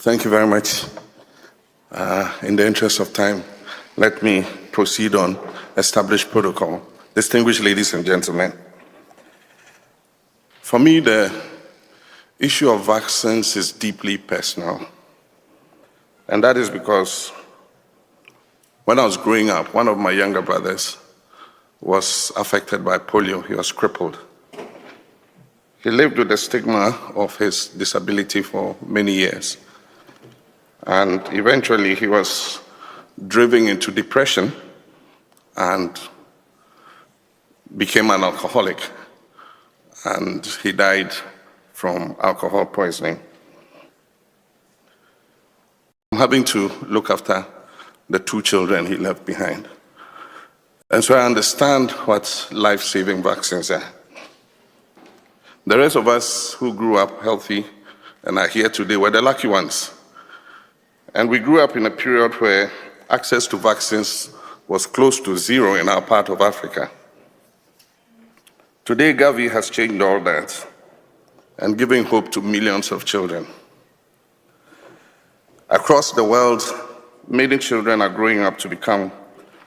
Thank you very much. In the interest of time, let me proceed on established protocol. Distinguished ladies and gentlemen, for me, the issue of vaccines is deeply personal. And that is because when I was growing up, one of my younger brothers was affected by polio. He was crippled. He lived with the stigma of his disability for many years. And eventually he was driven into depression and became an alcoholic. And he died from alcohol poisoning. I'm having to look after the 2 children he left behind. And so I understand what life-saving vaccines are. The rest of us who grew up healthy and are here today were the lucky ones. And we grew up in a period where access to vaccines was close to zero in our part of Africa. Today, Gavi has changed all that and giving hope to millions of children. Across the world, many children are growing up to become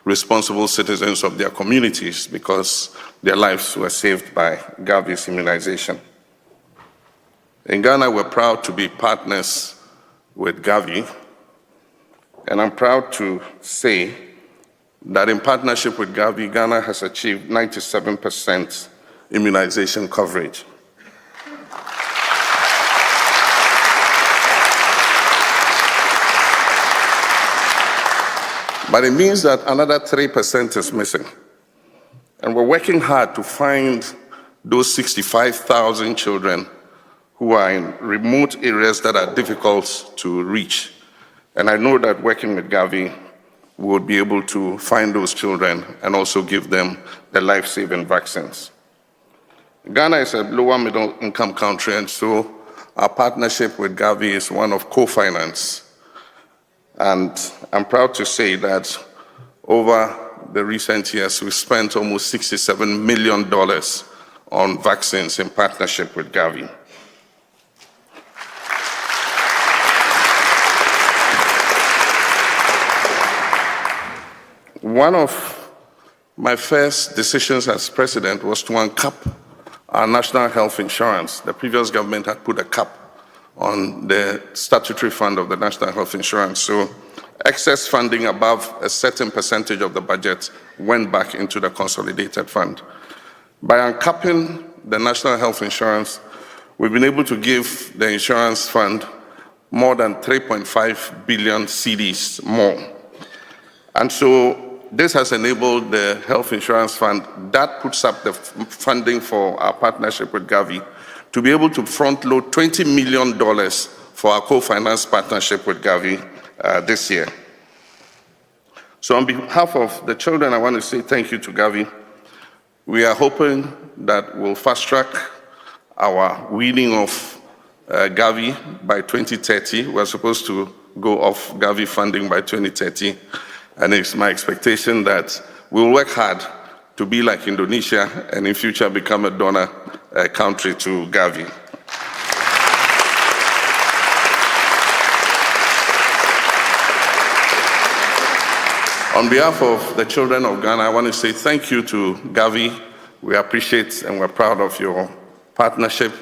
responsible citizens of their communities because their lives were saved by Gavi's immunization. In Ghana, we're proud to be partners with Gavi, and I'm proud to say that in partnership with Gavi, Ghana has achieved 97% immunization coverage. But it means that another 3% is missing. And we're working hard to find those 65,000 children who are in remote areas that are difficult to reach. And I know that working with Gavi, we will be able to find those children and also give them the life-saving vaccines. Ghana is a lower middle income country, and so our partnership with Gavi is one of co-finance. And I'm proud to say that over the recent years, we've spent almost $67 million on vaccines in partnership with Gavi. One of my first decisions as president was to uncap our national health insurance. The previous government had put a cap on the statutory fund of the national health insurance. So excess funding above a certain percentage of the budget went back into the consolidated fund. By uncapping the national health insurance, we've been able to give the insurance fund more than 3.5 billion cedis more. And so this has enabled the health insurance fund that puts up the funding for our partnership with Gavi to be able to front load $20 million for our co-finance partnership with Gavi this year. So on behalf of the children, I want to say thank you to Gavi. We are hoping that we'll fast track our weaning of Gavi by 2030. We're supposed to go off Gavi funding by 2030. And it's my expectation that we'll work hard to be like Indonesia and in future become a donor country to Gavi. On behalf of the children of Ghana, I want to say thank you to Gavi. We appreciate and we're proud of your partnership,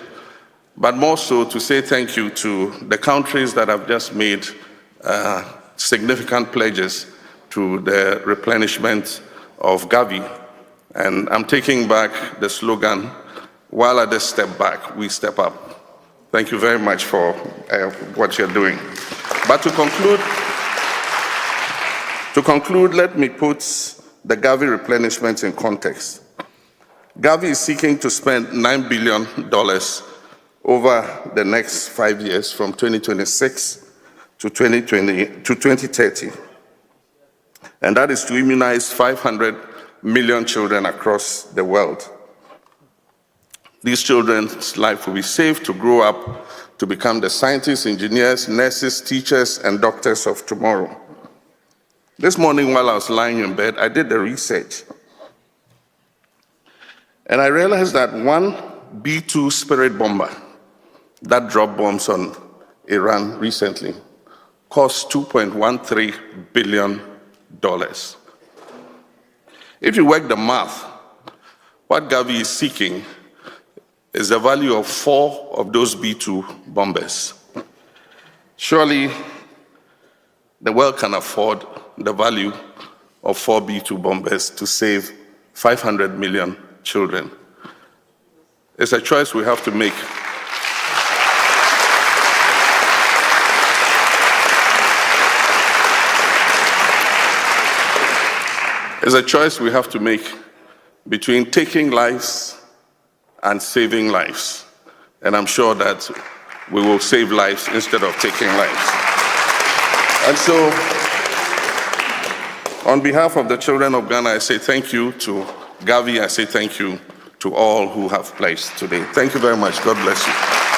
but more so to say thank you to the countries that have just made significant pledges to the replenishment of Gavi. And I'm taking back the slogan, while others step back, we step up. Thank you very much for what you're doing. But to conclude, let me put the Gavi replenishment in context. Gavi is seeking to spend $9 billion over the next 5 years from 2026 to 2030. And that is to immunize 500 million children across the world. These children's life will be safe to grow up to become the scientists, engineers, nurses, teachers, and doctors of tomorrow. This morning while I was lying in bed, I did the research. And I realized that one B-2 Spirit bomber that dropped bombs on Iran recently cost $2.13 billion. If you work the math, what Gavi is seeking is the value of 4 of those B-2 bombers. Surely, the world can afford the value of 4 B-2 bombers to save 500 million children. It's a choice we have to make. It's a choice we have to make between taking lives and saving lives. And I'm sure that we will save lives instead of taking lives. And so, on behalf of the children of Ghana, I say thank you to Gavi. I say thank you to all who have pledged today. Thank you very much. God bless you.